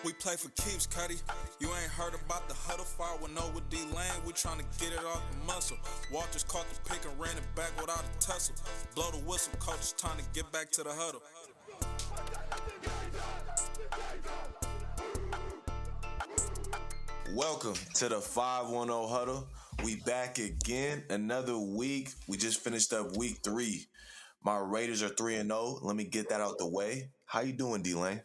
We play for keeps, Cuddy. You ain't heard about the huddle fire with no with D-Lane. We tryna get it off the muscle. Walters caught the pick and ran it back without a tussle. Blow the whistle, coach is time to get back to the huddle. Welcome to the 510 Huddle. We back again, another week. We just finished up week 3. My Raiders are 3-0. Let me get that out the way. How you doing, D-Lane?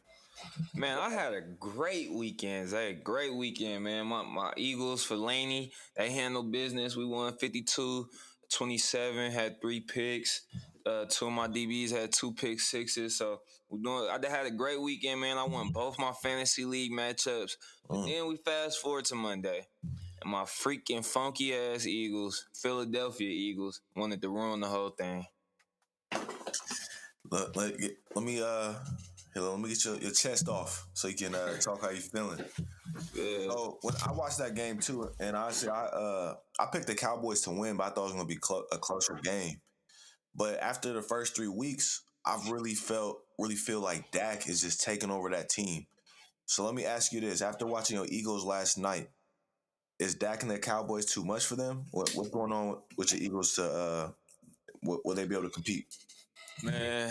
Man, I had a great weekend, Zay. Great weekend, man. My Eagles for Laney, they handled business. We won 52-27, had 3 picks. 2 of my DBs had 2 pick sixes. So I had a great weekend, man. I won both my fantasy league matchups. But then we fast forward to Monday. And my freaking funky ass Eagles, Philadelphia Eagles, wanted to ruin the whole thing. Let me get your chest off so you can talk how you feeling. Yeah. So when I watched that game too, and honestly, I picked the Cowboys to win, but I thought it was going to be a closer game. But after the first 3 weeks, I've really feel like Dak is just taking over that team. So let me ask you this: after watching your Eagles last night, is Dak and the Cowboys too much for them? What's going on with your Eagles to will they be able to compete? Man,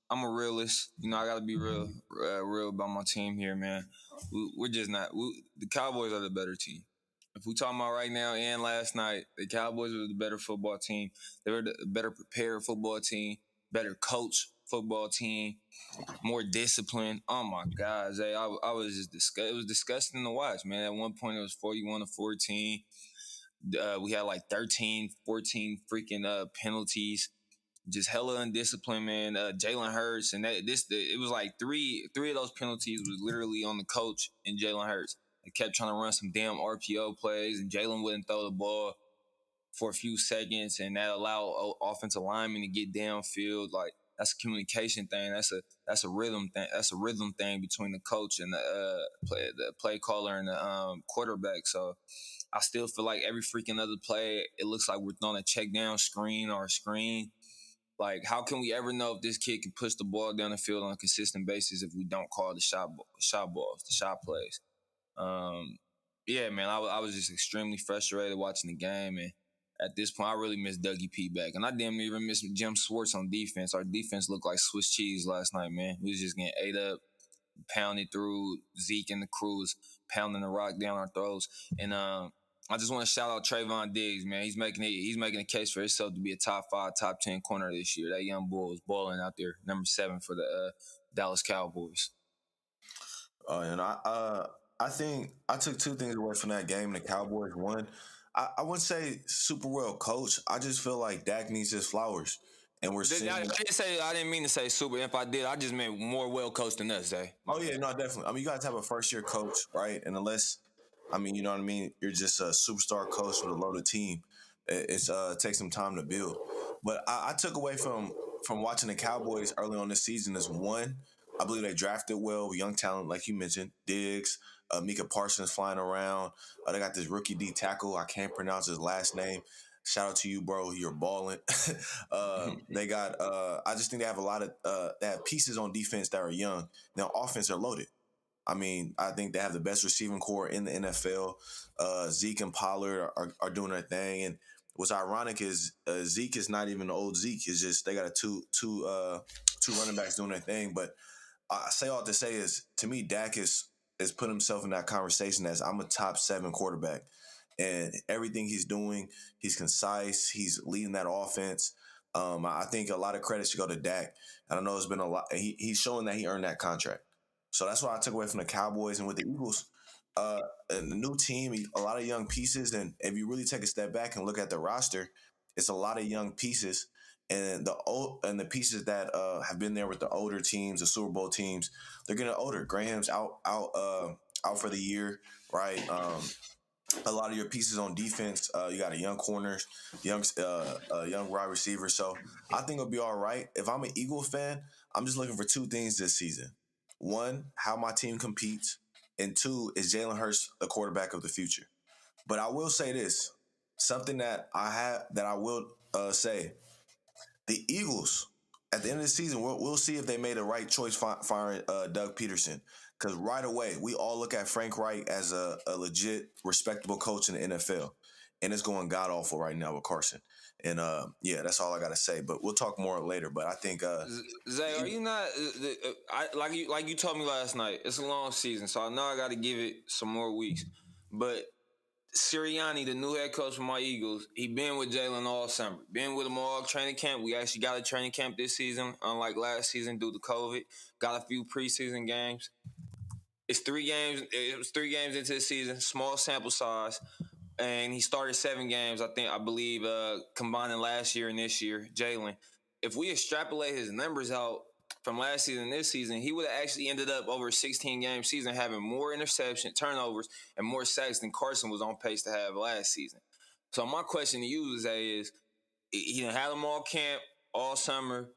I'm a realist. I got to be real about my team here, man. We're just not. The Cowboys are the better team. If we talking about right now and last night, the Cowboys were the better football team. They were the better prepared football team, better coach football team, more disciplined. Oh my God, Zay, I was just disgusted. It was disgusting to watch, man. At one point, it was 41-14. We had like 13, 14 freaking penalties. Just hella undisciplined, man. Jalen Hurts, and it was like three of those penalties was literally on the coach and Jalen Hurts. They kept trying to run some damn RPO plays, and Jalen wouldn't throw the ball for a few seconds, and that allowed offensive linemen to get downfield. Like, that's a communication thing. That's a rhythm thing. That's a rhythm thing between the coach and the play caller and the quarterback. So I still feel like every freaking other play, it looks like we're throwing a check down screen or a screen. Like, how can we ever know if this kid can push the ball down the field on a consistent basis if we don't call the shot balls, the shot plays? Yeah, man, I was just extremely frustrated watching the game, and at this point, I really miss Dougie P back, and I damn near even miss Jim Swartz on defense. Our defense looked like Swiss cheese last night, man. We was just getting ate up, pounded through. Zeke and the crew was pounding the rock down our throats, and I just want to shout out Trayvon Diggs, man. He's making a case for himself to be a top 5, top 10 corner this year. That young boy was balling out there, number 7 for the Dallas Cowboys. And I think I took 2 things away from that game. The Cowboys won. I wouldn't say super well coached. I just feel like Dak needs his flowers, and we're seeing. I didn't mean to say super. If I did, I just meant more well coached than us, Zay. Oh yeah, no, definitely. I mean, you guys have a first year coach, right? And unless, you know what I mean, you're just a superstar coach with a loaded team. It takes some time to build. But I took away from watching the Cowboys early on this season is, one, I believe they drafted well, young talent, like you mentioned, Diggs, Micah Parsons flying around. They got this rookie D tackle. I can't pronounce his last name. Shout out to you, bro. You're balling. They got. I just think they have a lot of. They have pieces on defense that are young. Now offense are loaded. I mean, I think they have the best receiving core in the NFL. Zeke and Pollard are doing their thing, and what's ironic is Zeke is not even the old Zeke. It's just they got two running backs doing their thing. But I say all to say is, to me, Dak is put himself in that conversation as I'm a top 7 quarterback. And everything he's doing, he's concise. He's leading that offense. I think a lot of credit should go to Dak. And I know it's been a lot. He's showing that he earned that contract. So that's what I took away from the Cowboys. And with the Eagles, and the new team, a lot of young pieces. And if you really take a step back and look at the roster, it's a lot of young pieces. And the pieces that have been there with the older teams, the Super Bowl teams, they're getting older. Graham's out for the year, right? A lot of your pieces on defense, you got a young corners, young wide receiver. So I think it'll be all right. If I'm an Eagles fan, I'm just looking for 2 things this season. 1, how my team competes, and 2, is Jalen Hurts the quarterback of the future. But I will say this, something that I will say. The Eagles, at the end of the season, we'll see if they made a right choice firing Doug Peterson. Because right away, we all look at Frank Reich as a legit, respectable coach in the NFL. And it's going god-awful right now with Carson. And, that's all I got to say. But we'll talk more later. But I think... Zay, are you not... like you told me last night, it's a long season, so I know I got to give it some more weeks. But Sirianni, the new head coach for my Eagles, he been with Jalen all summer. Been with him all training camp. We actually got a training camp this season, unlike last season due to COVID. Got a few preseason games. It's 3 games. It was 3 games into the season, small sample size, and he started 7 games. I believe, combining last year and this year, Jalen. If we extrapolate his numbers out from last season and this season, he would have actually ended up over a 16-game season having more interception, turnovers, and more sacks than Carson was on pace to have last season. So my question to you, Zay, is he had them all camp, all summer,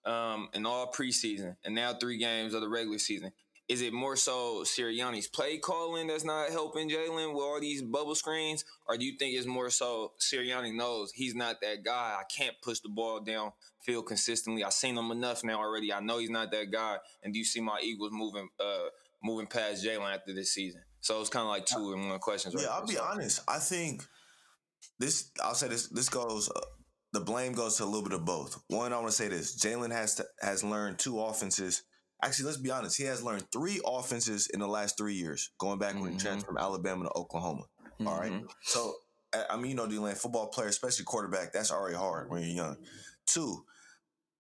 and all preseason, and now 3 games of the regular season. Is it more so Sirianni's play calling that's not helping Jalen with all these bubble screens? Or do you think it's more so Sirianni knows he's not that guy? I can't push the ball downfield consistently. I've seen him enough now already. I know he's not that guy. And do you see my Eagles moving past Jalen after this season? So it's kind of like 2 in 1 questions. Yeah, I'll be honest. I think this goes... the blame goes to a little bit of both. One, I want to say this. Jalen has learned 2 offenses. Actually, let's be honest. He has learned 3 offenses in the last 3 years, going back when he transferred from Alabama to Oklahoma. Mm-hmm. All right. So, D-Lane, football player, especially quarterback, that's already hard when you're young. 2,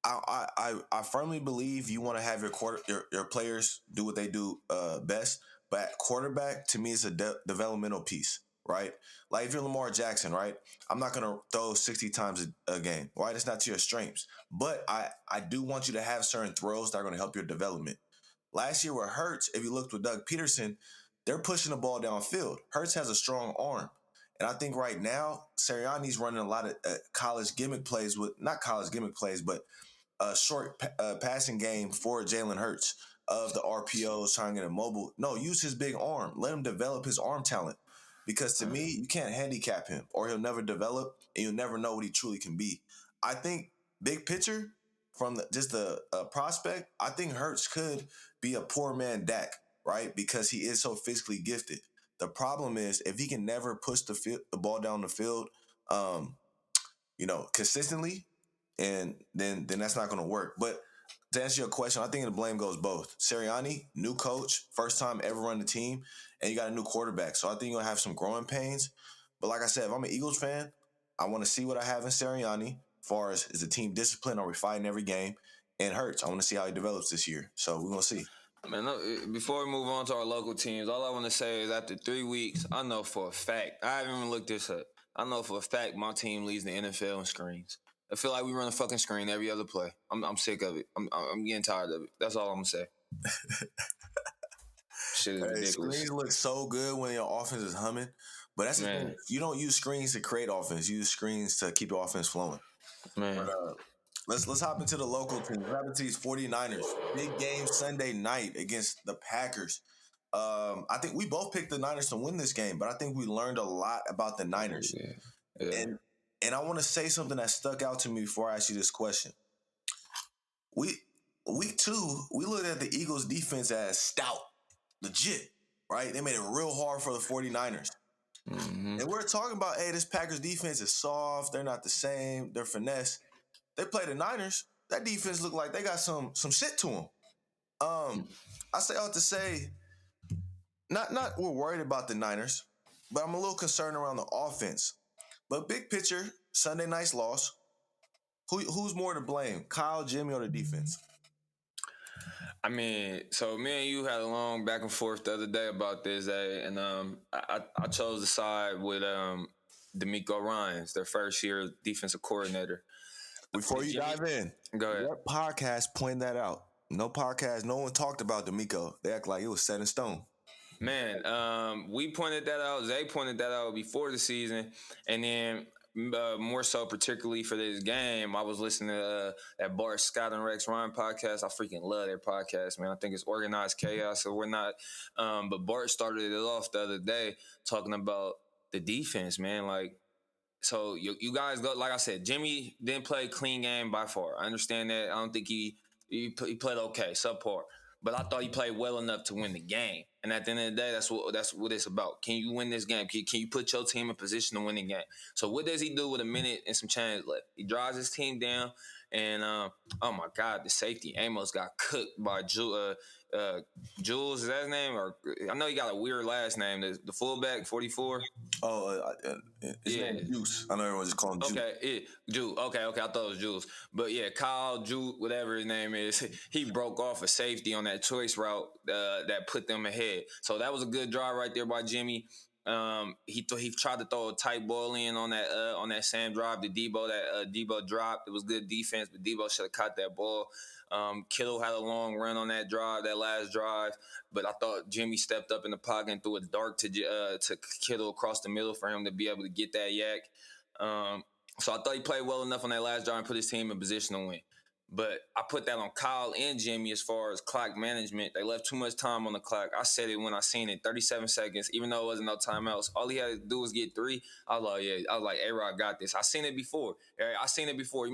I firmly believe you want to have your players do what they do best. But quarterback, to me, is a developmental piece, right? Like if you're Lamar Jackson, right? I'm not going to throw 60 times a game, right? It's not to your strengths. But I do want you to have certain throws that are going to help your development. Last year with Hurts, if you looked with Doug Peterson, they're pushing the ball downfield. Hurts has a strong arm. And I think right now, Sirianni's running a lot of college gimmick plays not college gimmick plays, but a short passing game for Jalen Hurts of the RPOs, trying to get him mobile. No, use his big arm. Let him develop his arm talent. Because to me, you can't handicap him or he'll never develop and you'll never know what he truly can be. I think big picture from just the prospect, I think Hurts could be a poor man Dak, right? Because he is so physically gifted. The problem is if he can never push the ball down the field, consistently, and then that's not going to work. But to answer your question, I think the blame goes both. Sirianni, new coach, first time ever run the team, and you got a new quarterback. So I think you're going to have some growing pains. But like I said, if I'm an Eagles fan, I want to see what I have in Sirianni as far as is the team discipline, are we fighting every game? And Hurts, I want to see how he develops this year. So we're going to see. Man, before we move on to our local teams, all I want to say is after 3 weeks, I know for a fact, I haven't even looked this up, I know for a fact my team leads the NFL in screens. I feel like we run a fucking screen every other play. I'm sick of it. I'm getting tired of it. That's all I'm gonna say. Shit is ridiculous. Screens look so good when your offense is humming, but that's the thing. You don't use screens to create offense. You use screens to keep your offense flowing. Man, but, let's hop into the local team. What happened to these 49ers? Big game Sunday night against the Packers. I think we both picked the Niners to win this game, but I think we learned a lot about the Niners. Yeah. And I want to say something that stuck out to me before I ask you this question. Week 2, we looked at the Eagles' defense as stout, legit, right? They made it real hard for the 49ers. Mm-hmm. And we're talking about, hey, this Packers defense is soft. They're not the same. They're finesse. They play the Niners. That defense looked like they got some shit to them. I say all to say, not we're worried about the Niners, but I'm a little concerned around the offense. But big picture, Sunday night's loss. Who's more to blame, Kyle, Jimmy, or the defense? I mean, so me and you had a long back and forth the other day about this, and I chose to side with D'Amico Ryans, their first year defensive coordinator. Before you dive in, go ahead. What podcast pointed that out? No podcast. No one talked about D'Amico. They act like it was set in stone. Man, we pointed that out. Zay pointed that out before the season, and then more so particularly for this game, I was listening to that Bart Scott and Rex Ryan podcast. I freaking love their podcast, man. I think it's Organized Chaos or whatnot. But Bart started it off the other day talking about the defense, man. Like, So you guys go, like I said, Jimmy didn't play a clean game by far. I understand that. I don't think he played okay, subpar. But I thought he played well enough to win the game. And at the end of the day, that's what it's about. Can you win this game? Can you put your team in position to win the game? So what does he do with a minute and some change left? He drives his team down, and oh my God, the safety Amos got cooked by Jules. Is that his name? Or I know he got a weird last name. The fullback, 44. Oh, his name is Juice. I know everyone just call him Juice. Okay, Jules. Okay. I thought it was Jules. But yeah, Kyle, Jules, whatever his name is, he broke off a safety on that choice route that put them ahead. So that was a good drive right there by Jimmy. He tried to throw a tight ball in on that Sam drive to Debo that Debo dropped. It was good defense, but Debo should have caught that ball. Kittle had a long run on that last drive, but I thought Jimmy stepped up in the pocket and threw a dart to Kittle across the middle for him to be able to get that yak. So I thought he played well enough on that last drive and put his team in position to win. But I put that on Kyle and Jimmy as far as clock management. They left too much time on the clock. I said it when I seen it, 37 seconds, even though it wasn't no timeouts. All he had to do was get 3. I was like, A-Rod got this. I seen it before. You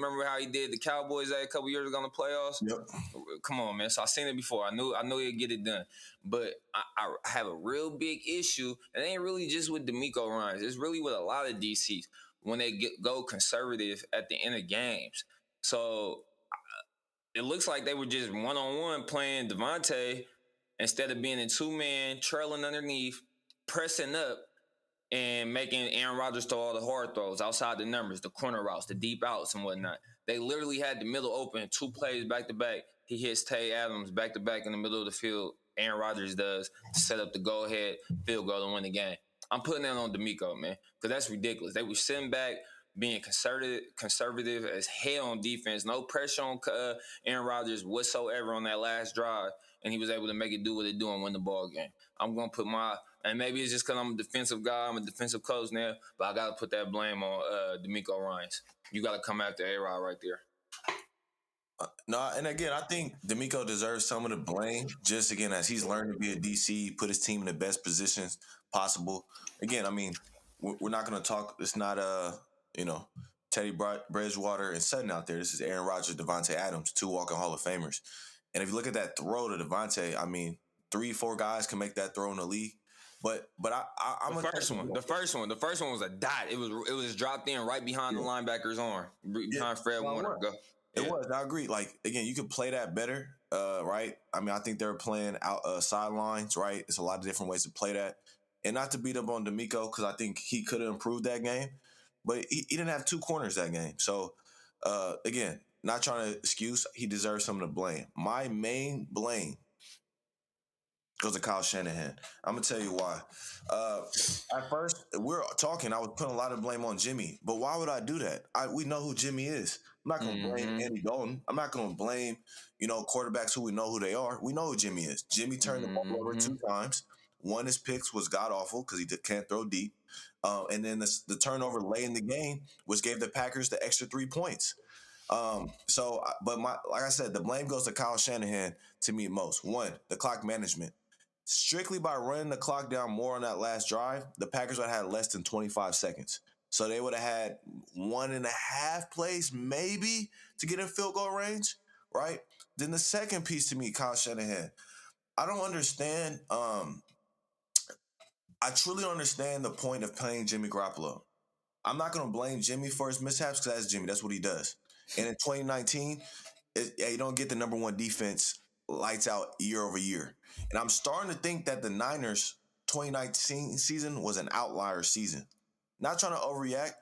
remember how he did the Cowboys a couple years ago in the playoffs? Yep. Come on, man. So I seen it before. I knew he'd get it done. But I have a real big issue. It ain't really just with DeMeco Ryans. It's really with a lot of DCs when they go conservative at the end of games. So it looks like they were just one-on-one playing Devontae instead of being in 2-man, trailing underneath, pressing up, and making Aaron Rodgers throw all the hard throws outside the numbers, the corner routes, the deep outs, and whatnot. They literally had the middle open, 2 plays back-to-back. He hits Tay Adams back-to-back in the middle of the field. Aaron Rodgers does to set up the go-ahead field goal and win the game. I'm putting that on DeMeco, man, because that's ridiculous. They were sitting back, being conservative as hell on defense. No pressure on Aaron Rodgers whatsoever on that last drive, and he was able to make it do what it do and win the ball game. I'm going to put and maybe it's just because I'm a defensive guy, I'm a defensive coach now, but I got to put that blame on DeMeco Ryans. You got to come after A-Rod right there. No, and again, I think DeMeco deserves some of the blame. Just again, as he's learned to be a DC, put his team in the best positions possible. Again, I mean, we're not going to talk. It's not Teddy Bridgewater and Sutton out there. This is Aaron Rodgers, Devontae Adams, 2 walking Hall of Famers. And if you look at that throw to Devontae, I mean, 3-4 guys can make that throw in the league. But I'm the first one was a dot. It was dropped in right behind the linebacker's arm, behind Fred Warner. Go. It was. I agree. Like, again, you could play that better, right? I mean, I think they were playing out sidelines, right? It's a lot of different ways to play that. And not to beat up on DeMeco, because I think he could have improved that game. But he didn't have 2 corners that game. So, again, not trying to excuse. He deserves some of the blame. My main blame goes to Kyle Shanahan. I'm going to tell you why. At first, we're talking, I was putting a lot of blame on Jimmy. But why would I do that? We know who Jimmy is. I'm not going to blame Andy Dalton. I'm not going to blame, quarterbacks who we know who they are. We know who Jimmy is. Jimmy turned the ball over 2 times. One, his picks was god-awful because he can't throw deep. And then the turnover late in the game, which gave the Packers the extra 3 points. Like I said, the blame goes to Kyle Shanahan to me most. 1, the clock management. Strictly by running the clock down more on that last drive, the Packers would have had less than 25 seconds. So they would have had 1.5 plays maybe to get in field goal range, right? Then the second piece to me, Kyle Shanahan, I don't understand. I truly understand the point of playing Jimmy Garoppolo. I'm not going to blame Jimmy for his mishaps because that's Jimmy. That's what he does. And in 2019, you don't get the number 1 defense lights out year over year. And I'm starting to think that the Niners 2019 season was an outlier season. Not trying to overreact.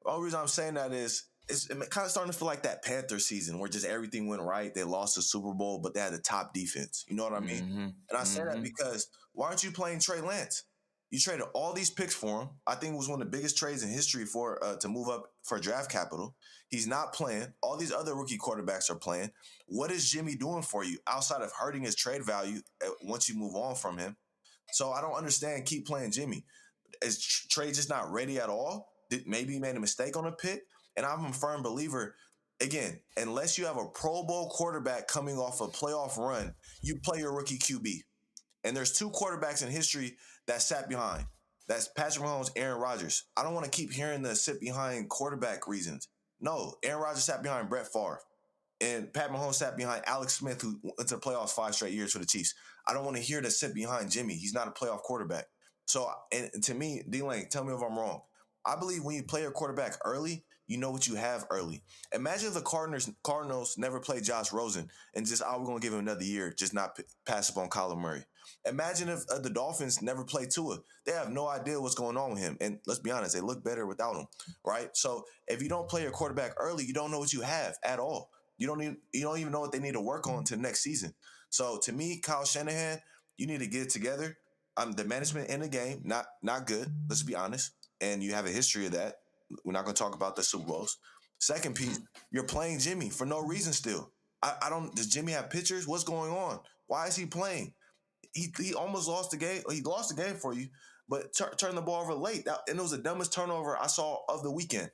The only reason I'm saying that is it's kind of starting to feel like that Panthers season where just everything went right. They lost the Super Bowl, but they had the top defense. You know what I mean? Mm-hmm. And I say that because why aren't you playing Trey Lance? You traded all these picks for him. I think it was one of the biggest trades in history for to move up for draft capital. He's not playing. All these other rookie quarterbacks are playing. What is Jimmy doing for you outside of hurting his trade value once you move on from him? So I don't understand. Keep playing Jimmy. Is Trey just not ready at all? Maybe he made a mistake on a pick? And I'm a firm believer, again, unless you have a Pro Bowl quarterback coming off a playoff run, you play your rookie QB. And there's 2 quarterbacks in history that sat behind. That's Patrick Mahomes, Aaron Rodgers. I don't want to keep hearing the sit behind quarterback reasons. No, Aaron Rodgers sat behind Brett Favre. And Pat Mahomes sat behind Alex Smith, who went to the playoffs 5 straight years for the Chiefs. I don't want to hear the sit behind Jimmy. He's not a playoff quarterback. So, and to me, D-Lane, tell me if I'm wrong. I believe when you play a quarterback early, you know what you have early. Imagine if the Cardinals never played Josh Rosen and just, we're going to give him another year, just not pass up on Kyler Murray. Imagine if the Dolphins never played Tua. They have no idea what's going on with him. And let's be honest, they look better without him, right? So if you don't play your quarterback early, you don't know what you have at all. You don't even know what they need to work on to next season. So to me, Kyle Shanahan, you need to get it together. The management in the game, not good. Let's be honest. And you have a history of that. We're not going to talk about the Super Bowls. Second piece, you're playing Jimmy for no reason still. I don't. Does Jimmy have pictures? What's going on? Why is he playing? He almost lost the game. He lost the game for you, but turned the ball over late. And it was the dumbest turnover I saw of the weekend.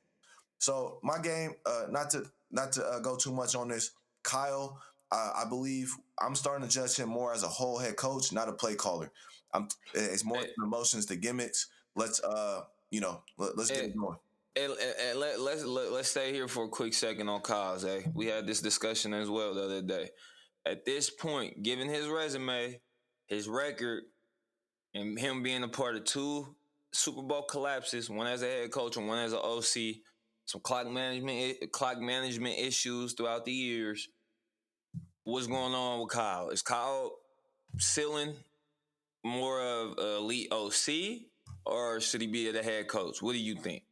So my game, not to go too much on this, Kyle. I believe I'm starting to judge him more as a whole head coach, not a play caller. It's more emotions, the gimmicks. Let's let's get it going. And let's stay here for a quick second on Kyle's. We had this discussion as well the other day. At this point, given his resume, his record, and him being a part of 2 Super Bowl collapses, one as a head coach and one as an OC, some clock management issues throughout the years. What's going on with Kyle? Is Kyle ceiling more of an elite OC, or should he be the head coach? What do you think?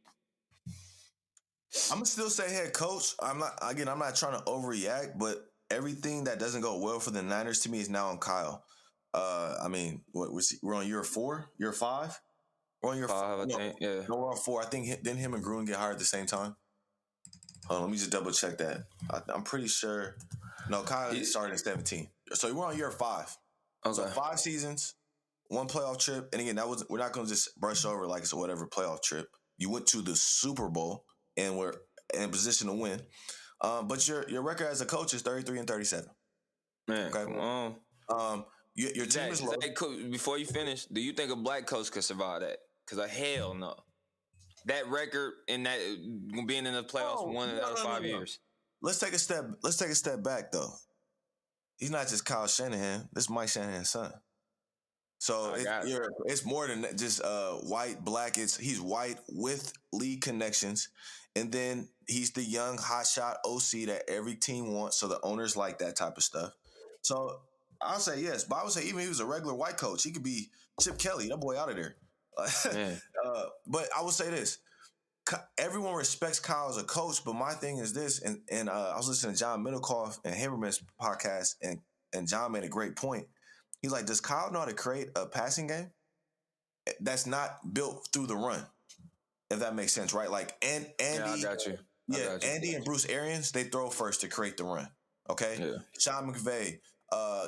I'm gonna still say head coach. I'm not trying to overreact, but everything that doesn't go well for the Niners to me is now on Kyle. We're on year 4, year 5. We're on year 5, I think. Yeah. No, we're on 4. I think didn't him and Gruden get hired at the same time? Hold on, let me just double check that. I'm pretty sure. No, Kyle started in 17. So we're on year 5. Okay. So 5 seasons, 1 playoff trip, and again, we're not gonna just brush over like it's a whatever playoff trip. You went to the Super Bowl and we're in position to win. But your record as a coach is 33-37. Man, okay? Come on. Your team is low. Before you finish, do you think a black coach could survive that? Because hell no. That record and that being in the playoffs out of 5 years. Let's take a step back though. He's not just Kyle Shanahan. This is Mike Shanahan's son. So it's more than just white, black. He's white with league connections, and then he's the young hotshot OC that every team wants. So the owners like that type of stuff. So I'll say yes, but I would say even if he was a regular white coach, he could be Chip Kelly. That boy out of there. But I would say this. Everyone respects Kyle as a coach, but my thing is this, and I was listening to John Middlecoff and Haberman's podcast, and John made a great point. He's like, does Kyle know how to create a passing game that's not built through the run? If that makes sense, right? Like Andy, I got you. Andy and Bruce Arians, they throw first to create the run. Okay, yeah. Sean McVay,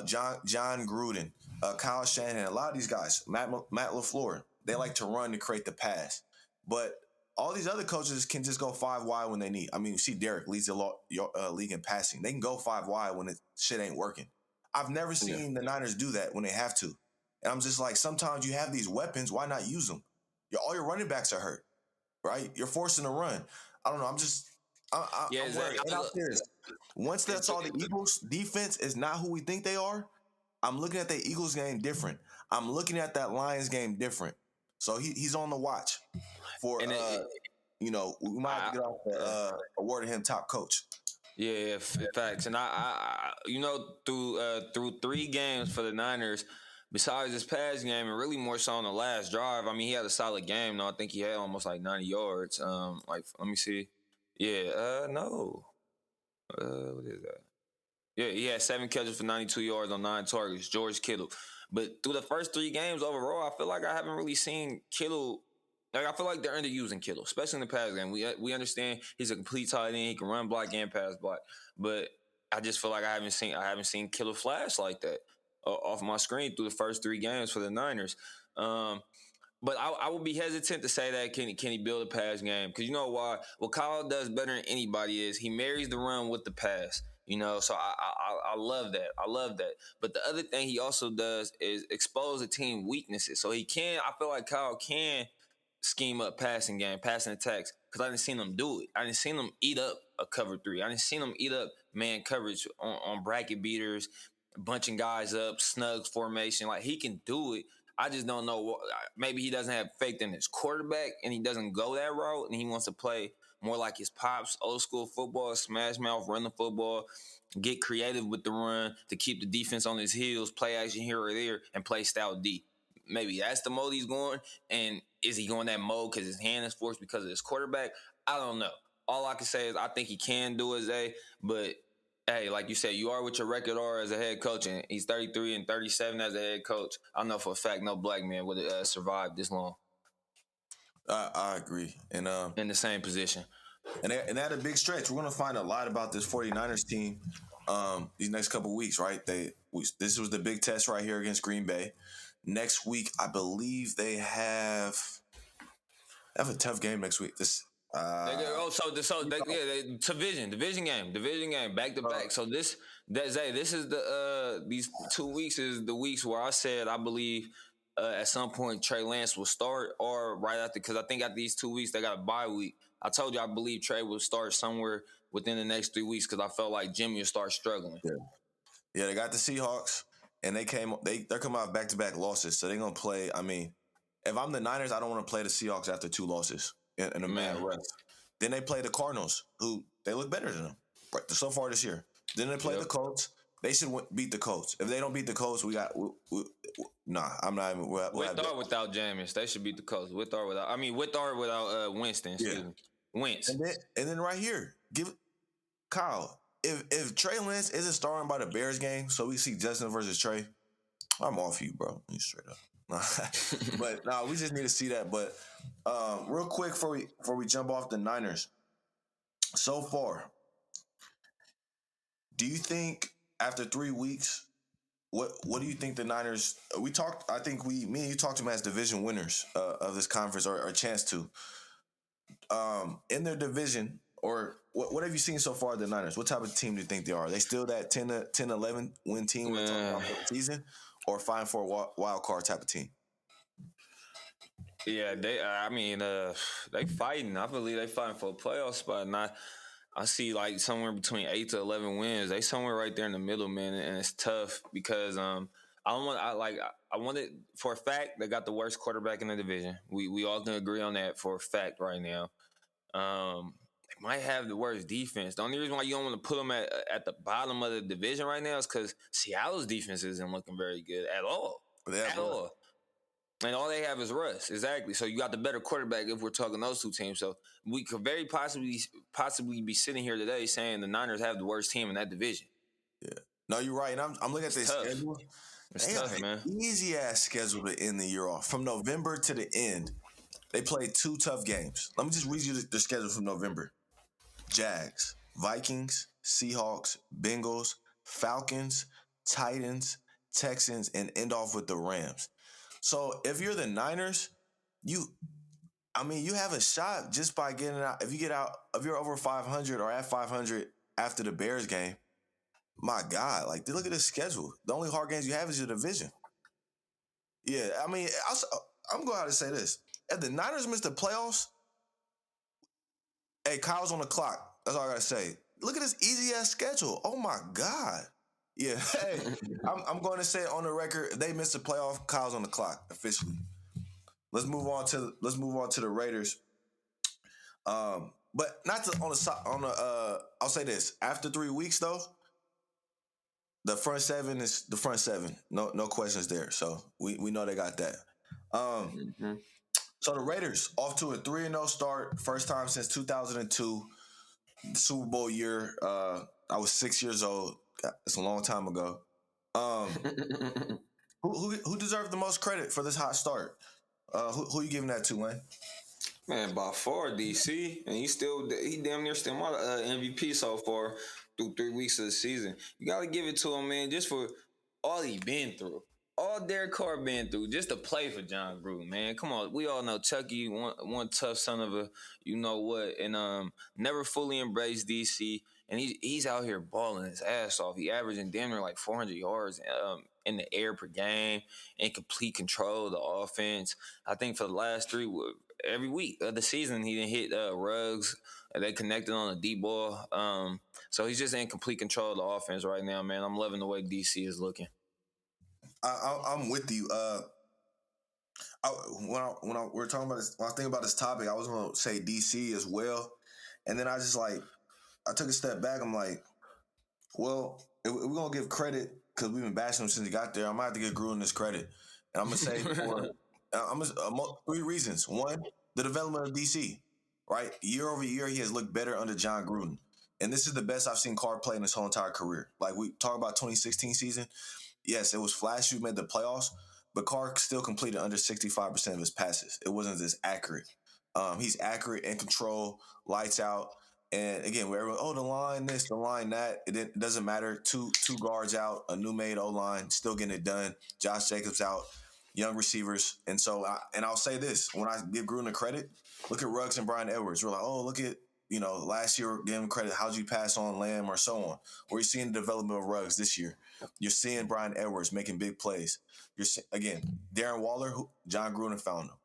John Gruden, Kyle Shanahan, a lot of these guys, Matt LaFleur, they like to run to create the pass, but all these other coaches can just go 5 wide when they need. I mean, you see Derek leads the league in passing. They can go 5 wide when shit ain't working. I've never seen the Niners do that when they have to. And I'm just like, sometimes you have these weapons. Why not use them? All your running backs are hurt, right? You're forcing a run. I don't know. I'm worried. Once that's all the Eagles, defense is not who we think they are. I'm looking at the Eagles game different. I'm looking at that Lions game different. So he's on the watch for, we might have to get off awarding him top coach. Yeah, facts. And I through 3 games for the Niners, besides this past game, and really more so on the last drive, I mean, he had a solid game. No, I think he had almost like 90 yards. Let me see. Yeah, no. What is that? Yeah, he had 7 catches for 92 yards on 9 targets. George Kittle. But through the first 3 games overall, I feel like I haven't really seen Kittle. Like, I feel like they're underusing Kittle, especially in the pass game. We understand he's a complete tight end. He can run block and pass block. But I just feel like I haven't seen Kittle flash like that off my screen through the first 3 games for the Niners. But I would be hesitant to say that can he build a pass game? Because you know why? What Kyle does better than anybody is he marries the run with the pass. So I love that. I love that. But the other thing he also does is expose the team weaknesses. So I feel like Kyle can scheme up passing game, passing attacks, because I didn't seen him do it. I didn't seen him eat up a cover three. I didn't seen him eat up man coverage on bracket beaters, bunching guys up, snugs formation. Like, he can do it. I just don't know. Maybe he doesn't have faith in his quarterback and he doesn't go that route and he wants to play more like his pops, old school football, smash mouth, run the football, get creative with the run to keep the defense on his heels, play action here or there, and play style D. Maybe that's the mode he's going. And is he going that mode because his hand is forced because of his quarterback? I don't know. All I can say is I think he can do it, Zay. But, hey, like you said, you are what your record are as a head coach, and he's 33 and 37 as a head coach. I know for a fact no black man would have survived this long. I agree. And in the same position. And they had a big stretch. We're going to find a lot about this 49ers team these next couple of weeks, right? This was the big test right here against Green Bay. Next week, I believe they have a tough game next week. Division game, back to back. So this is these 2 weeks is the weeks where I said I believe at some point Trey Lance will start, or right after, because I think after these 2 weeks they got a bye week. I told you I believe Trey will start somewhere within the next 3 weeks because I felt like Jimmy will start struggling. Yeah, they got the Seahawks, and they're coming out back-to-back losses, so they're gonna play. I mean, if I'm the Niners, I don't want to play the Seahawks after 2 losses in a mad rest. Then they play the Cardinals, who they look better than them so far this year. Then they play the Colts. They should beat the Colts. If they don't beat the Colts, I'm not even. With or without Jameis, they should beat the Colts. With or without Winston. Excuse me. Wentz. And then right here, give Kyle. If Trey Lance isn't starting by the Bears game, so we see Justin versus Trey, I'm off you, bro. You straight up. But no, we just need to see that. But real quick before we jump off the Niners, so far, do you think after 3 weeks, what do you think the Niners? We talked. I think me and you talked to them as division winners of this conference, or a chance to. In their division, or what have you seen so far? The Niners. What type of team do you think they are? Are they still that 10-11 win team we're talking about for the season, or fighting for a wild card type of team? Yeah, they fighting. I believe they fighting for a playoff spot. And I see like somewhere between 8 to 11 wins. They somewhere right there in the middle, man, and it's tough because I wanted for a fact they got the worst quarterback in the division. We all can agree on that for a fact right now. They might have the worst defense. The only reason why you don't want to put them at the bottom of the division right now is because Seattle's defense isn't looking very good at all. At all. And all they have is Russ. Exactly. So you got the better quarterback if we're talking those two teams. So we could very possibly be sitting here today saying the Niners have the worst team in that division. Yeah. No, you're right. And I'm looking at this schedule. It's tough, man. Easy ass schedule to end the year off. From November to the end, they played 2 tough games. Let me just read you the schedule from November. Jags, Vikings, Seahawks, Bengals, Falcons, Titans, Texans, and end off with the Rams. So if you're the Niners, you have a shot just by getting out. If you're over 500 or at 500 after the Bears game, my God, like look at this schedule. The only hard games you have is your division. Yeah, I mean, I'm going to have to say this. If the Niners miss the playoffs, hey, Kyle's on the clock. That's all I got to say. Look at this easy-ass schedule. Oh, my God. Yeah, hey, I'm going to say it on the record. If they miss the playoff, Kyle's on the clock officially. Let's move on to the Raiders. But not to, on the I'll say this. After 3 weeks, though, the front seven is the front seven. No questions there. So we know they got that. So the Raiders off to a 3-0 start. First time since 2002, the Super Bowl year. I was 6 years old. It's a long time ago. Who deserved the most credit for this hot start? Who you giving that to, Wayne? Man, by far, DC, and he damn near still my MVP so far through 3 weeks of the season. You gotta give it to him, man, just for all he been through. all Derek Carr been through just to play for John Gruden, man. Come on, we all know Chucky, one tough son of a you know what, and never fully embraced DC, and he's out here balling his ass off. He averaging damn near like 400 yards in the air per game, in complete control of the offense. I think for the last every week of the season, he didn't hit Ruggs. They connected on a deep ball. So he's just in complete control of the offense right now, man. I'm loving the way DC is looking. I'm with you. We're talking about this, when I think about this topic, I was going to say DC as well, and then I took a step back. I'm like, well, if we're gonna give credit because we've been bashing him since he got there, I'm gonna have to give Gruden this credit, and I'm gonna say three reasons. One, the development of DC, right? Year over year, he has looked better under John Gruden, and this is the best I've seen Carr play in his whole entire career. Like we talk about 2016 season. Yes, it was flashy. We made the playoffs, but Carr still completed under 65% of his passes. It wasn't as accurate. He's accurate, in control, lights out. And again, where everyone, the line this, the line that, it doesn't matter. Two guards out, a new made O-line, still getting it done. Josh Jacobs out, young receivers. And so, I'll say this, when I give Gruden the credit, look at Ruggs and Brian Edwards. We're like, look at, last year, give him credit. How'd you pass on Lamb or so on? Where you're seeing the development of Ruggs this year. You're seeing Brian Edwards making big plays. Again, Darren Waller, John Gruden found him.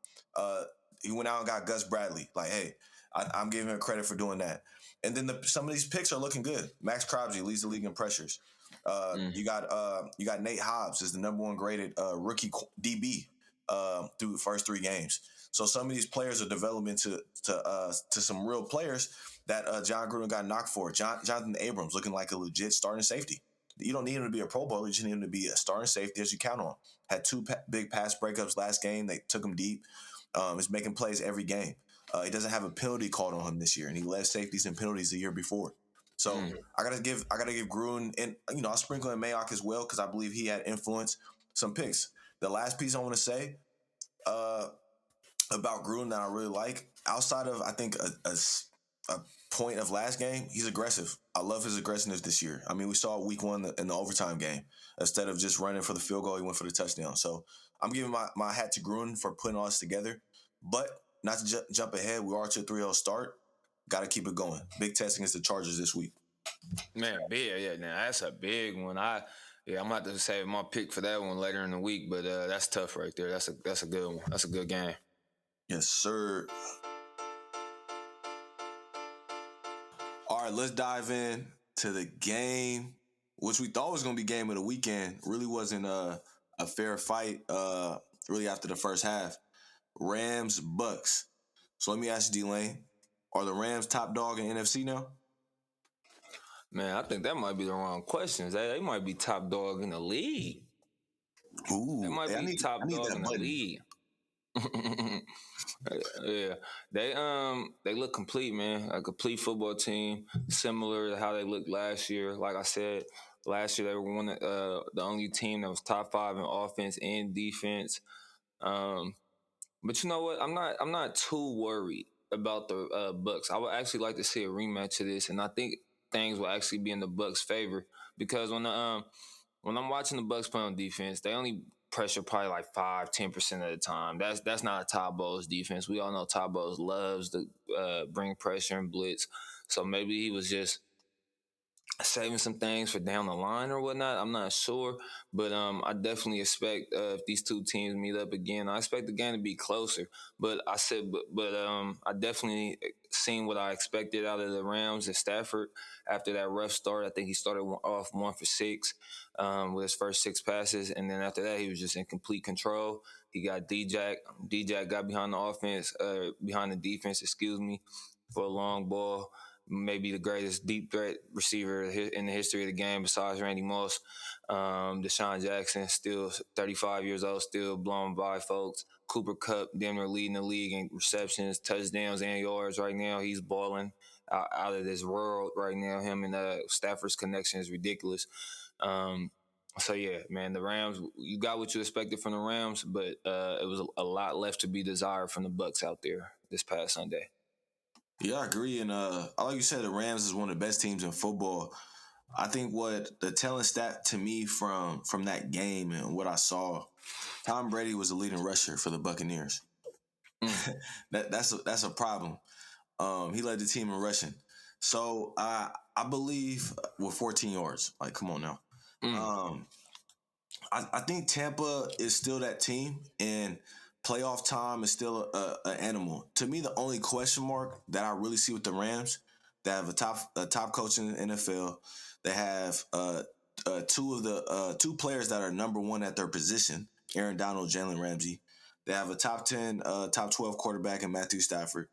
He went out and got Gus Bradley. Like, hey, I'm giving him credit for doing that. And then some of these picks are looking good. Max Crosby leads the league in pressures. You got Nate Hobbs is the number one graded rookie DB through the first 3 games. So some of these players are developing to some real players that John Gruden got knocked for. Jonathan Abrams looking like a legit starting safety. You don't need him to be a Pro Bowler. You just need him to be a starting safety as you count on. Had 2 big pass breakups last game. They took him deep. Is making plays every game. He doesn't have a penalty called on him this year, and he led safeties and penalties the year before. So I gotta give Gruden, and I'll sprinkle in Mayock as well because I believe he had influence. Some picks. The last piece I want to say about Gruden that I really like, outside of I think a point of last game, he's aggressive. I love his aggressiveness this year. I mean, we saw week 1 in the overtime game. Instead of just running for the field goal, he went for the touchdown. So I'm giving my hat to Gruden for putting all this together. But not to jump ahead, we are to a 3-0 start. Got to keep it going. Big test against the Chargers this week. Man, big, yeah, now that's a big one. I'm gonna have to save my pick for that one later in the week, but that's tough right there. That's a good one. That's a good game. Yes, sir. All right, let's dive in to the game, which we thought was going to be game of the weekend. Really wasn't a fair fight really after the first half. Rams, Bucks. So let me ask you, D-Lane, are the Rams top dog in NFC now? Man, I think that might be the wrong questions. They might be top dog in the league. Ooh, they might be top dog in the league. Yeah, they look complete, man. A complete football team, similar to how they looked last year. Like I said, last year they were the only team that was top 5 in offense and defense. But you know what? I'm not too worried about the Bucks. I would actually like to see a rematch of this, and I think things will actually be in the Bucks' favor because when I'm watching the Bucks play on defense, they only pressure probably like 5-10% of the time. That's not a Todd Bowles defense. We all know Todd Bowles loves to bring pressure and blitz. So maybe he was just saving some things for down the line or whatnot. I'm not sure, but I definitely expect if these two teams meet up again, I expect the game to be closer. But I definitely seen what I expected out of the Rams and Stafford after that rough start. I think he started off 1 for 6 with his first 6 passes, and then after that he was just in complete control. He got D-Jack. D-Jack got behind the defense, for a long ball. Maybe the greatest deep threat receiver in the history of the game besides Randy Moss. Deshaun Jackson, still 35 years old, still blowing by folks. Cooper Kupp, damn near leading the league in receptions, touchdowns, and yards right now. He's balling out of this world right now. Him and Stafford's connection is ridiculous. So, yeah, man, the Rams, you got what you expected from the Rams, but it was a lot left to be desired from the Bucks out there this past Sunday. Yeah, I agree. And like you said, the Rams is one of the best teams in football. I think what the telling stat to me from that game and what I saw, Tom Brady was the leading rusher for the Buccaneers. Mm. That's a problem. He led the team in rushing. So I believe with 14 yards. Like, come on now. Mm. Um, I think Tampa is still that team, and playoff time is still an animal. To me, the only question mark that I really see with the Rams, they have a top coach in the NFL. They have two players that are number one at their position, Aaron Donald, Jalen Ramsey. They have a top 10, top 12 quarterback in Matthew Stafford.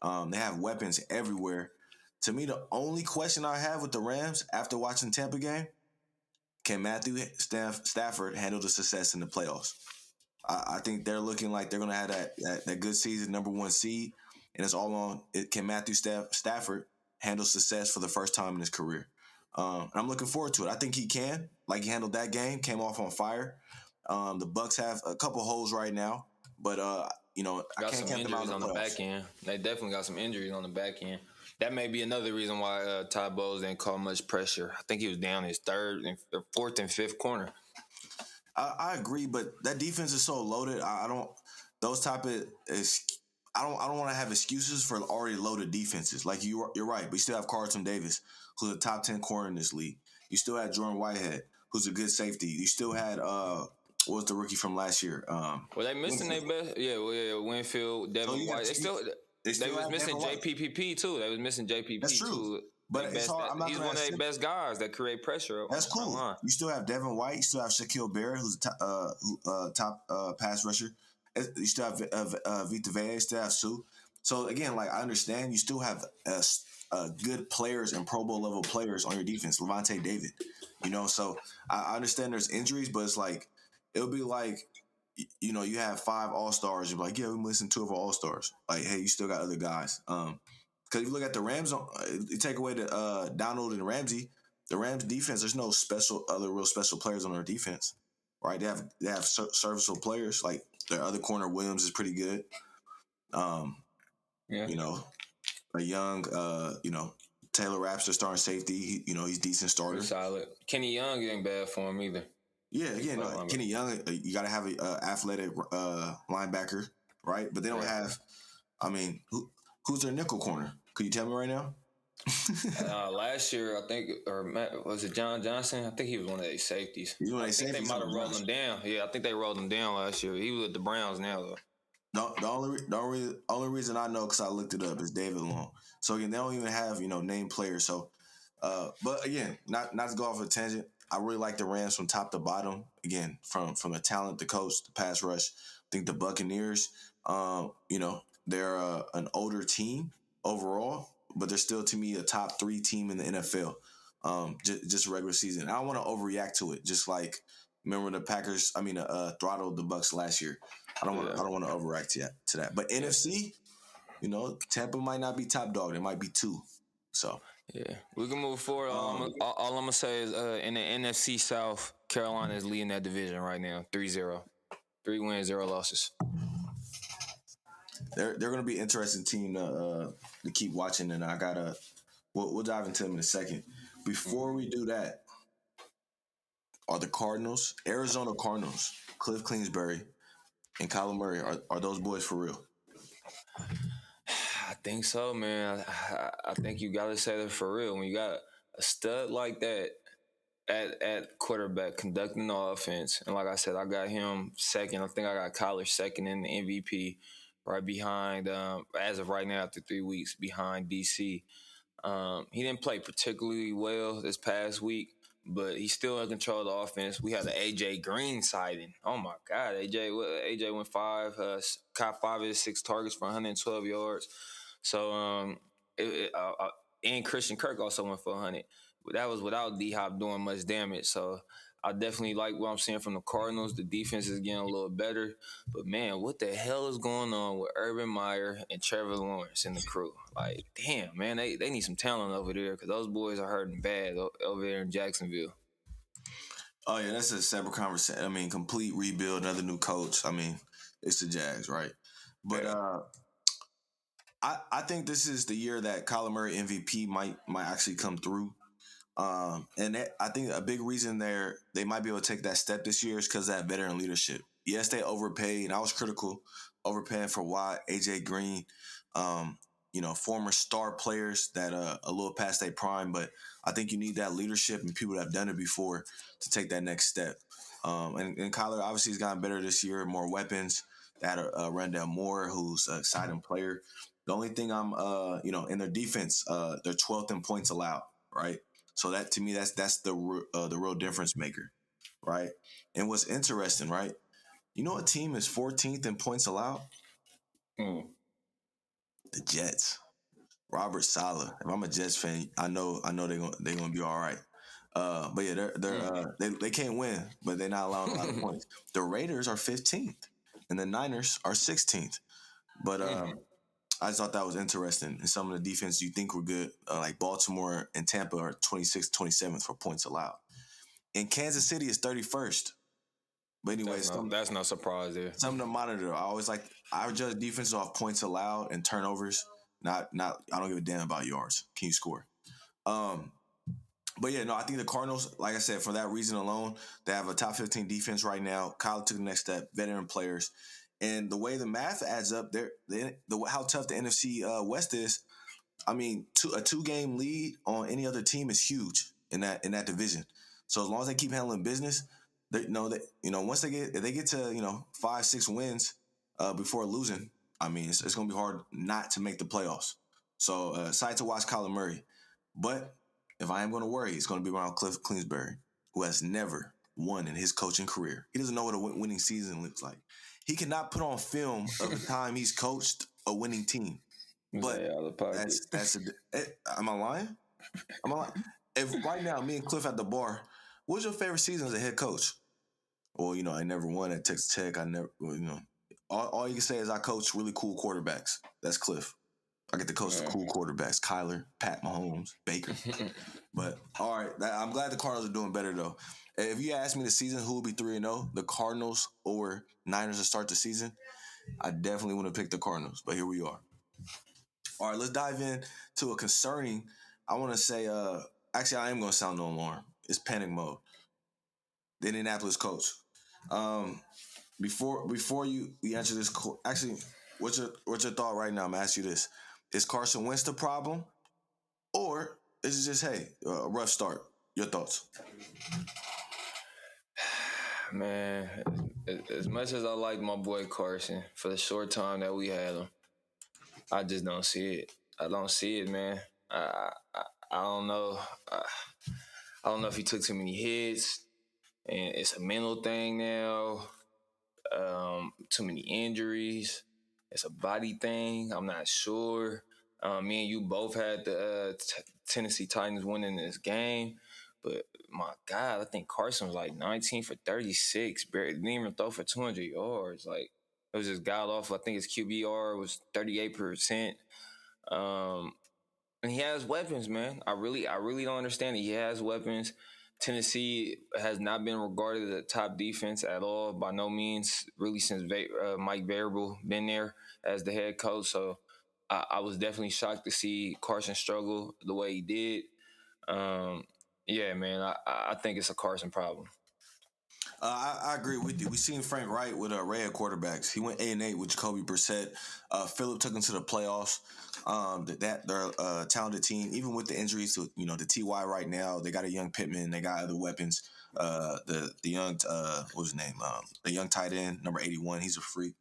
They have weapons everywhere. To me, the only question I have with the Rams after watching Tampa game, can Matthew Stafford handle the success in the playoffs? I think they're looking like they're going to have that good season, number one seed, and it's all on. Can Matthew Stafford handle success for the first time in his career? And I'm looking forward to it. I think he can. Like he handled that game, came off on fire. The Bucks have a couple holes right now, but I Got can't some count them out injuries in on the the playoffs. back end. They definitely got some injuries on the back end. That may be another reason why Todd Bowles didn't call much pressure. I think he was down his fourth and fifth corner. I agree, but that defense is so loaded. I don't those type of is. I don't want to have excuses for already loaded defenses. Like you're right, but you still have Carson Davis, who's a top 10 corner in this league. You still had Jordan Whitehead, who's a good safety. You still had what was the rookie from last year? Were they missing their best? Yeah, Winfield, So Devin you got White. They still was have missing Devin White. JPP too. They was missing That's JPP true, too. but it's hard. I'm not He's gonna one of their accept. best guys that create pressure on That's the front cool. line. You still have Devin White. You still have Shaquille Barrett, who's a top pass rusher. You still have Vita Vea. You still have Sue. So again, like I understand, you still have good players and Pro Bowl level players on your defense. Levante David, So I understand there's injuries, but it's like it would be like you have 5 All-Stars. You're like, yeah, we're missing 2 of our All-Stars. Like, hey, you still got other guys. Because if you look at the Rams, you take away the Donald and Ramsey, the Rams defense. There's no other real special players on their defense, right? They have serviceable players. Like their other corner Williams is pretty good. Um, Yeah, you know, a young, Taylor Rapster starting safety. He's decent starter. pretty solid. Kenny Young ain't bad for him either. Yeah, again, Kenny Young, you got to have a athletic linebacker, right? But they don't have. I mean, who's their nickel corner? Could you tell me right now? Last year, I think, was it John Johnson? I think he was one of their safeties. He's one of I their think they safeties might have on rolled Johnson. him down. Yeah, I think they rolled him down last year. He was with the Browns now, though. The only reason I know because I looked it up is David Long. So again, they don't even have named players. So, but again, not to go off a tangent. I really like the Rams from top to bottom. Again, from the talent, the coach, the pass rush. I think the Buccaneers. They're an older team overall, but they're still to me a top 3 team in the NFL. Just regular season. I don't want to overreact to it. Just like remember the Packers. Throttled the Bucks last year. I don't want to overreact to that. But NFC, Tampa might not be top dog. They might be 2. So Yeah, we can move forward. All I'm gonna say is in the NFC South, Carolina is leading that division right now, 3-0. 3 wins, 0 losses. they're going to be an interesting team to keep watching, and I gotta we'll dive into them in a second. Before we do that, are the Cardinals, Arizona Cardinals, Cliff Kingsbury, and Kyler Murray, are those boys for real? I think so, man. I think you got to say that for real. When you got a stud like that at quarterback conducting the offense, and like I said, I got him second. I think I got Kyler second in the MVP, right behind, as of right now after 3 weeks, behind DC. He didn't play particularly well this past week, but he's still in control of the offense. We had the AJ Green sighting. Oh my God, AJ went caught 5 of his 6 targets for 112 yards. So, and Christian Kirk also went for 100. But that was without D-Hop doing much damage. So I definitely like what I'm seeing from the Cardinals. The defense is getting a little better. But, man, what the hell is going on with Urban Meyer and Trevor Lawrence and the crew? Like, damn, man, they need some talent over there because those boys are hurting bad over there in Jacksonville. Oh, yeah, that's a separate conversation. Complete rebuild, another new coach. It's the Jags, right? But I think this is the year that Kyler Murray MVP might actually come through. I think a big reason they might be able to take that step this year is because of that veteran leadership. Yes, they overpaid, and I was critical overpaying for Watt, AJ Green, former star players that a little past their prime. But I think you need that leadership and people that have done it before to take that next step. And Kyler obviously has gotten better this year, more weapons. They had Rondale Moore, who's an exciting player. The only thing in their defense, they're 12th in points allowed, right? So that to me, that's the real difference maker, right? And what's interesting, right? You know, a team is 14th in points allowed. Mm. The Jets. Robert Saleh. If I'm a Jets fan, I know they're gonna be all right. But yeah, they can't win, but they're not allowing a lot of points. The Raiders are 15th, and the Niners are 16th. But I just thought that was interesting. And some of the defense you think were good, like Baltimore and Tampa, are 26th, 27th for points allowed. And Kansas City is 31st. But anyway, that's no surprise there. Something to monitor. I judge defense off points allowed and turnovers. Not. I don't give a damn about yards. Can you score? But yeah, no, I think the Cardinals, like I said, for that reason alone, they have a top 15 defense right now. Kyle took the next step, veteran players. And the way the math adds up, how tough the NFC West is, I mean, a 2-game lead on any other team is huge in that division. So as long as they keep handling business, once if they get to 5-6 wins before losing, I mean, it's going to be hard not to make the playoffs. So excited to watch Kyler Murray. But if I am going to worry, it's going to be around Cliff Kingsbury, who has never won in his coaching career. He doesn't know what a winning season looks like. He cannot put on film of the time he's coached a winning team. But am I lying? If right now me and Cliff at the bar, what's your favorite season as a head coach? Well, I never won at Texas Tech. I never, all you can say is I coach really cool quarterbacks. That's Cliff. I get to coach the cool quarterbacks: Kyler, Pat Mahomes, Baker. But all right, I'm glad the Cardinals are doing better though. If you ask me the season who will be 3-0, the Cardinals or Niners to start the season, I definitely want to pick the Cardinals. But here we are. All right, let's dive in to a concerning. I want to say, actually, I am going to sound no alarm. It's panic mode. The Indianapolis coach. Before you answer this, actually, what's your thought right now? I'm gonna ask you this: is Carson Wentz the problem, or is it just a rough start? Your thoughts? Man, as much as I like my boy Carson, for the short time that we had him, I just don't see it. I don't see it, man. I don't know. I don't know if he took too many hits, and it's a mental thing now. Too many injuries. It's a body thing. I'm not sure. Me and you both had the Tennessee Titans winning this game, but my God, I think Carson was like 19 for 36. Didn't even throw for 200 yards. Like, it was just god awful. I think his QBR was 38%. And he has weapons, man. I really don't understand it. He has weapons. Tennessee has not been regarded as a top defense at all, by no means, really, since Mike Vrabel been there as the head coach. So I was definitely shocked to see Carson struggle the way he did. Yeah, man, I think it's a Carson problem. I agree with you. We seen Frank Wright with Ray at quarterbacks. He went 8-8 with Jacoby Brissett. Phillip took him to the playoffs. They're a talented team, even with the injuries to the TY right now. They got a young Pittman. They got other weapons. The young what's his name? The young tight end number 81. He's a freak.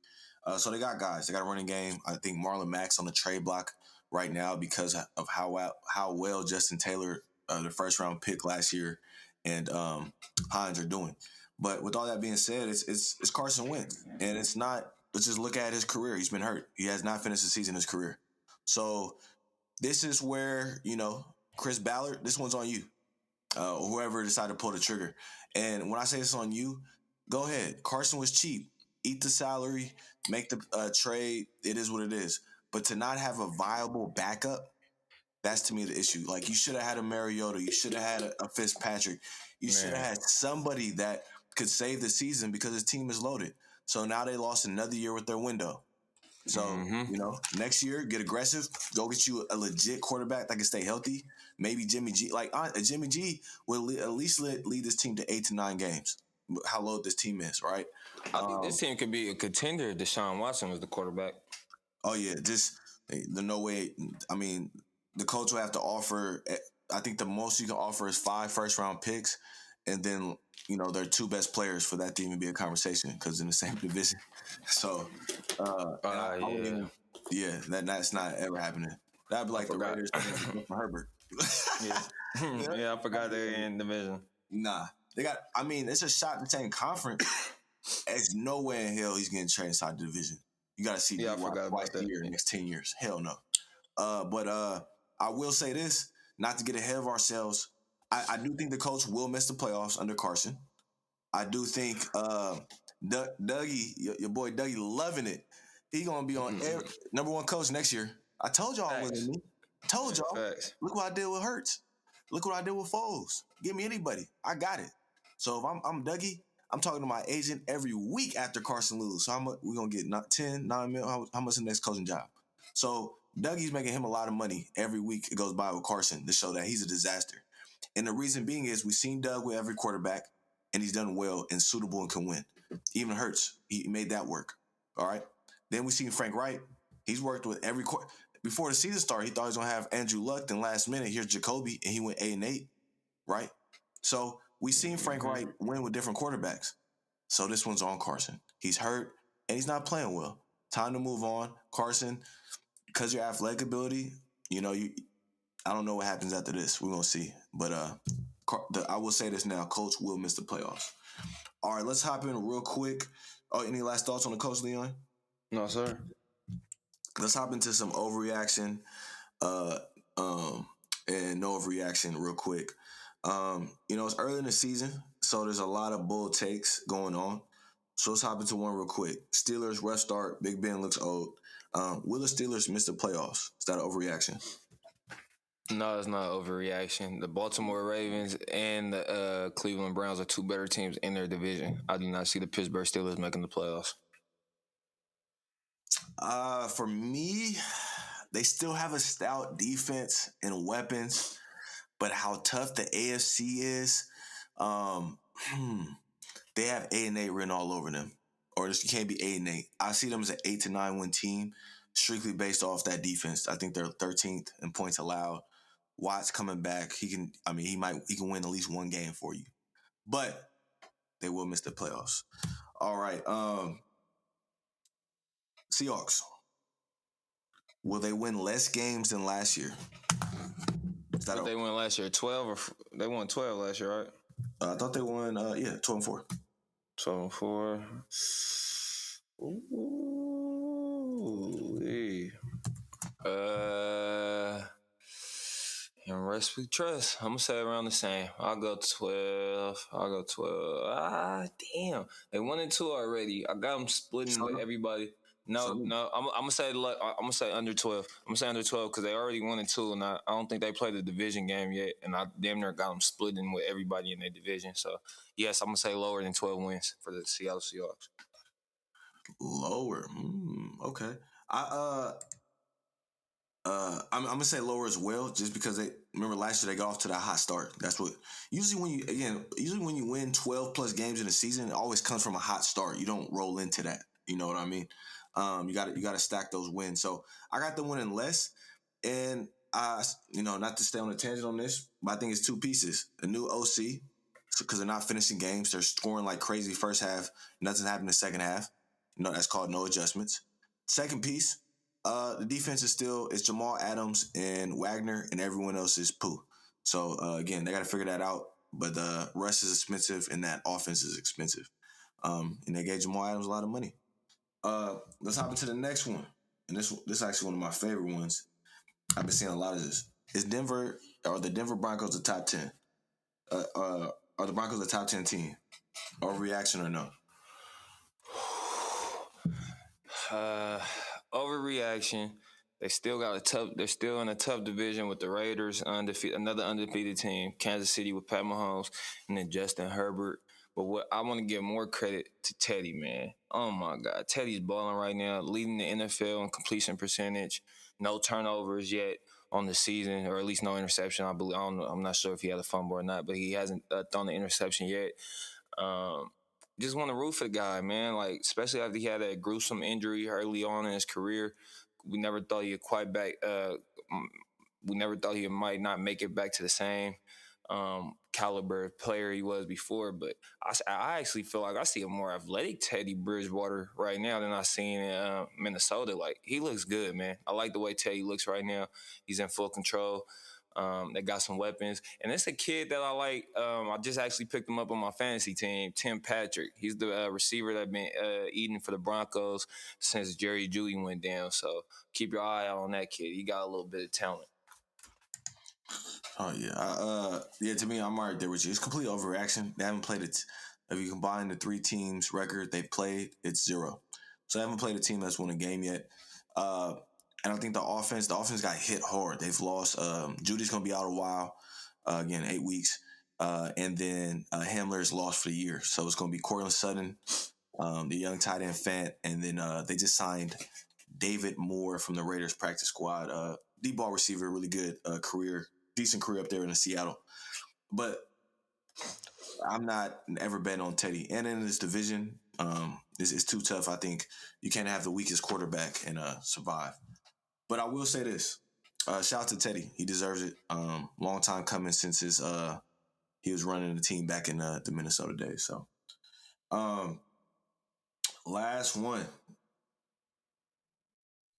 So they got guys. They got a running game. I think Marlon Mack's on the trade block right now because of how well Justin Taylor, the first round pick last year, and Hines are doing. But with all that being said, it's Carson Wentz, and it's not. Let's just look at his career. He's been hurt. He has not finished the season in his career. So this is where Chris Ballard. This one's on you, or whoever decided to pull the trigger. And when I say it's on you, go ahead. Carson was cheap. Eat the salary, make the trade. It is what it is. But to not have a viable backup, that's to me the issue. Like, you should have had a Mariota. You should have had a Fitzpatrick. You should have had somebody that could save the season because his team is loaded. So now they lost another year with their window. So, next year, get aggressive. Go get you a legit quarterback that can stay healthy. Maybe Jimmy G. Jimmy G will at least lead this team to 8 to 9 games. How low this team is, right? I think this team could be a contender if Deshaun Watson was the quarterback. Oh, yeah. Just the no way. I mean, the coach will have to offer, I think the most you can offer is 5 first-round picks. And then, their 2 best players for that to even be a conversation because in the same division. So, that's not ever happening. That'd be like the Raiders for Herbert. Yeah, I forgot they're in division. Nah, it's a shot in the same conference. There's no way in hell he's getting traded inside the division. You got to see I forgot about that. Year, next 10 years. Hell no. But I will say this, not to get ahead of ourselves. I do think the coach will miss the playoffs under Carson. I do think Dougie, your boy Dougie, loving it. He gonna be on number 1 coach next year. I told y'all it wasn't me. Told y'all. Facts. Look what I did with Hurts. Look what I did with Foles. Give me anybody. I got it. So if I'm Dougie, I'm talking to my agent every week after Carson loses. So we're gonna get 9 million. How much is the next coaching job? So Dougie's making him a lot of money every week it goes by with Carson to show that he's a disaster. And the reason being is we've seen Doug with every quarterback, and he's done well and suitable and can win. Even Hurts, he made that work. All right. Then we seen Frank Wright. He's worked with every before the season started. He thought he was gonna have Andrew Luck. Then last minute, here's Jacoby, and he went 8-8. Right. So we seen Frank Wright win with different quarterbacks. So this one's on Carson. He's hurt and he's not playing well. Time to move on, Carson. Because your athletic ability, I don't know what happens after this. We're gonna see. But I will say this now: Coach will miss the playoffs. All right, let's hop in real quick. Oh, any last thoughts on the coach, Leon? No, sir. Let's hop into some overreaction, and no overreaction real quick. It's early in the season, so there's a lot of bull takes going on. So let's hop into one real quick. Steelers, rough start. Big Ben looks old. Will the Steelers miss the playoffs? Is that an overreaction? No, it's not an overreaction. The Baltimore Ravens and the Cleveland Browns are 2 better teams in their division. I do not see the Pittsburgh Steelers making the playoffs. For me, they still have a stout defense and weapons, but how tough the AFC is, they have 8-8 written all over them. Or you can't be 8-8. I see them as an 8 to 9 win team, strictly based off that defense. I think they're 13th in points allowed. Watt's coming back. He can win at least 1 game for you. But they will miss the playoffs. All right. Seahawks. Will they win less games than last year? They won last year 12 or they won 12 last year, right? I thought they won 12-4. 12-4. Ooh, hey. In rest we trust. I'm gonna say around the same. I'll go 12. Damn. They 1-2 already. I got them splitting with everybody. No. I'm gonna say under 12. I'm gonna say under 12 because they already 1-2, and I don't think they played the division game yet. And I damn near got them splitting with everybody in their division. So yes, I'm gonna say lower than 12 wins for the Seattle Seahawks. Lower. Okay. I'm gonna say lower as well, just because they remember last year they got off to that hot start. That's what usually when you win 12 plus games in a season, it always comes from a hot start. You don't roll into that. You know what I mean? You got to stack those wins. So I got them winning less, and not to stay on a tangent on this, but I think it's 2 pieces: a new OC, because they're not finishing games, they're scoring like crazy first half, nothing happened in the second half. That's called no adjustments. Second piece. The defense is Jamal Adams and Wagner, and everyone else is poo. So, again, they got to figure that out. But the Russ is expensive, and that offense is expensive. And they gave Jamal Adams a lot of money. Let's hop into the next one. And this is actually one of my favorite ones. I've been seeing a lot of this. The Denver Broncos the top 10? Are the Broncos a top 10 team? Overreaction or no? Overreaction. They're still in a tough division with the Raiders, another undefeated team, Kansas City with Pat Mahomes, and then Justin Herbert. But what I want to give more credit to Teddy, man. Oh my God, Teddy's balling right now, leading the NFL in completion percentage, no turnovers yet on the season, or at least no interception. I believe. I don't know. I'm not sure if he had a fumble or not, but he hasn't thrown an interception yet. Um, just want to root for the guy, man. Like, especially after he had that gruesome injury early on in his career, we never thought he'd quite back. We never thought he might not make it back to the same caliber of player he was before. But I actually feel like I see a more athletic Teddy Bridgewater right now than I seen in Minnesota. Like, he looks good, man. I like the way Teddy looks right now. He's in full control. They got some weapons. And it's a kid that I like. I just actually picked him up on my fantasy team, Tim Patrick. He's the receiver that's been eating for the Broncos since Jerry Jeudy went down. So keep your eye out on that kid. He got a little bit of talent. Oh yeah, to me, I'm right there with you. It's complete overreaction. They haven't played it. If you combine the three teams' record they played, it's 0. So they haven't played a team that's won a game yet. And I think the offense got hit hard. They've lost. Judy's gonna be out a while. Again, 8 weeks. And then Hamler's lost for the year. So it's gonna be Cortland Sutton, the young tight end Fant, and then they just signed David Moore from the Raiders practice squad. Deep ball receiver, really good decent career up there in Seattle. But I'm not ever betting on Teddy. And in this division, it's too tough. I think you can't have the weakest quarterback and survive. But I will say this. Shout out to Teddy. He deserves it. Long time coming since he was running the team back in the Minnesota days. So, last one.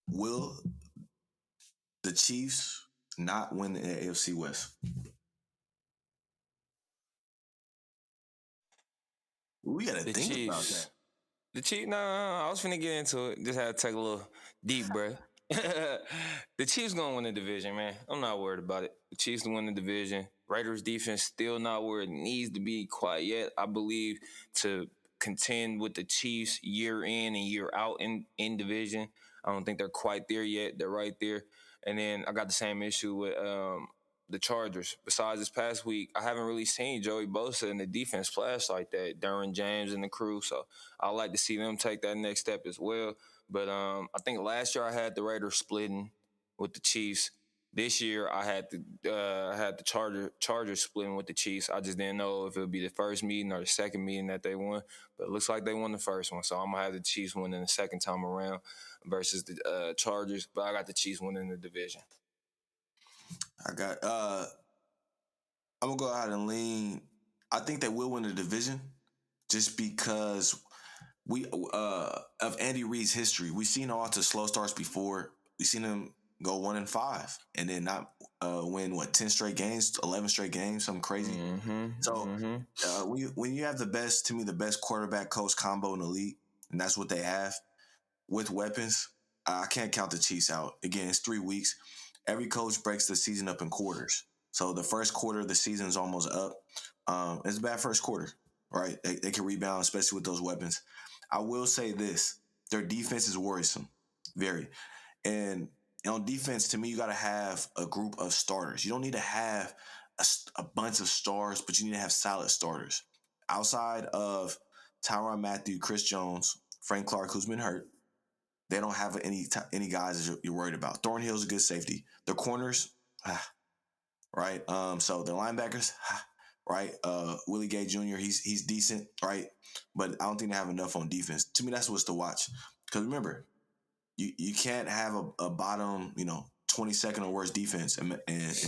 Will the Chiefs not win the AFC West? We got to think Chiefs. about that. The Chiefs, I was finna get into it. Just had to take a little deep breath. The Chiefs gonna win the division, man. I'm not worried about it. The Chiefs win the division. Raiders defense still not where it needs to be quite yet. I believe to contend with the Chiefs year in and year out in division. I don't think they're quite there yet. They're right there. And then I got the same issue with the Chargers. Besides this past week, I haven't really seen Joey Bosa in the defense flash like that, Derwin James and the crew. So I like to see them take that next step as well. But I think last year I had the Raiders splitting with the Chiefs. This year I had the Chargers splitting with the Chiefs. I just didn't know if it would be the first meeting or the second meeting that they won. But it looks like they won the first one. So I'm going to have the Chiefs winning the second time around versus the Chargers. But I got the Chiefs winning the division. I'm gonna go out and lean. I think they will win the division, just because we of Andy Reid's history. We've seen all to slow starts before. We've seen him go 1-5 and then not win 10 straight games, 11 straight games, something crazy. When you have the best quarterback coach combo in the league, and that's what they have with weapons, I can't count the Chiefs out. Again, it's 3 weeks. Every coach breaks the season up in quarters. So the first quarter of the season is almost up. It's a bad first quarter, right? They can rebound, especially with those weapons. I will say this. Their defense is worrisome. Very. And on defense, to me, you got to have a group of starters. You don't need to have a bunch of stars, but you need to have solid starters. Outside of Tyrann Mathieu, Chris Jones, Frank Clark, who's been hurt, they don't have any guys that you're worried about. Thornhill's a good safety. The corners, right? So the linebackers, right? Willie Gay Jr., he's decent, right? But I don't think they have enough on defense. To me, that's what's to watch. Because remember, you can't have a bottom, 22nd or worse defense and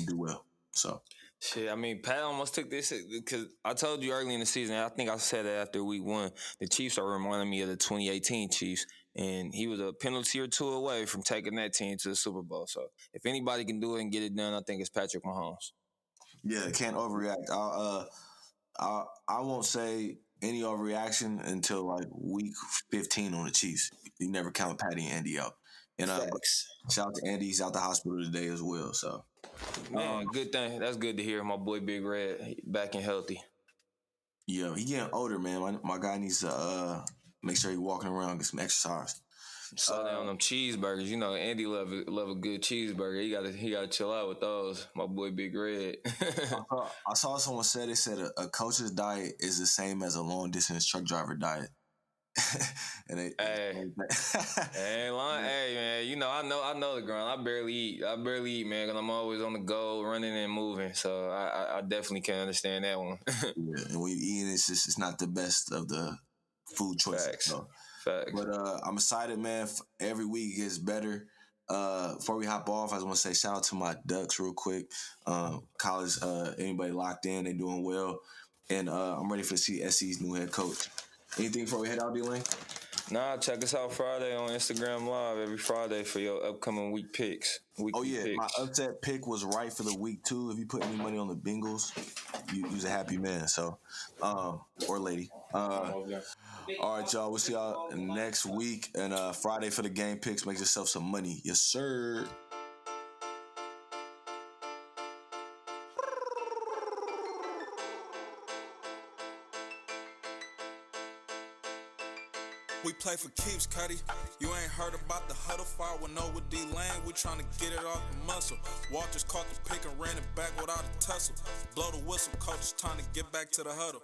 do well. So. Shit, I mean, Pat almost took this because I told you early in the season, I think I said it after week 1, the Chiefs are reminding me of the 2018 Chiefs, and he was a penalty or two away from taking that team to the Super Bowl. So if anybody can do it and get it done, I think it's Patrick Mahomes. Yeah, can't overreact. I won't say any overreaction until like week 15 on the Chiefs. You never count Patty and Andy out. And shout out to Andy. He's out the hospital today as well. So, man, good thing. That's good to hear. My boy Big Red back and healthy. Yeah, he getting older, man. My guy needs to make sure he's walking around, get some exercise. Slow down them cheeseburgers. You know, Andy love a good cheeseburger. He gotta chill out with those. My boy Big Red. I saw someone said a coach's diet is the same as a long distance truck driver diet. And hey, ain't lying. Hey, man, you know I know the grind. I barely eat, man, because I'm always on the go, running and moving. So I definitely can understand that one. Yeah, and when you eating, it's not the best of the food choices. Facts. So. Facts. But I'm excited, man. Every week gets better. Before we hop off, I just want to say shout out to my Ducks real quick. College, anybody locked in, they doing well. And I'm ready to see SC's new head coach. Anything before we head out, D-Lane? Nah, check us out Friday on Instagram Live every Friday for your upcoming week picks. Picks. My upset pick was right for the week too. If you put any money on the Bengals, you's a happy man. So, or lady. All right, y'all. We'll see y'all next week and Friday for the game picks. Make yourself some money, yes sir. We play for keeps, Cuddy. You ain't heard about the Huddle fire with no with D-Lane. We tryna get it off the muscle. Walters caught the pick and ran it back without a tussle. Blow the whistle, coach is trying to get back to the huddle.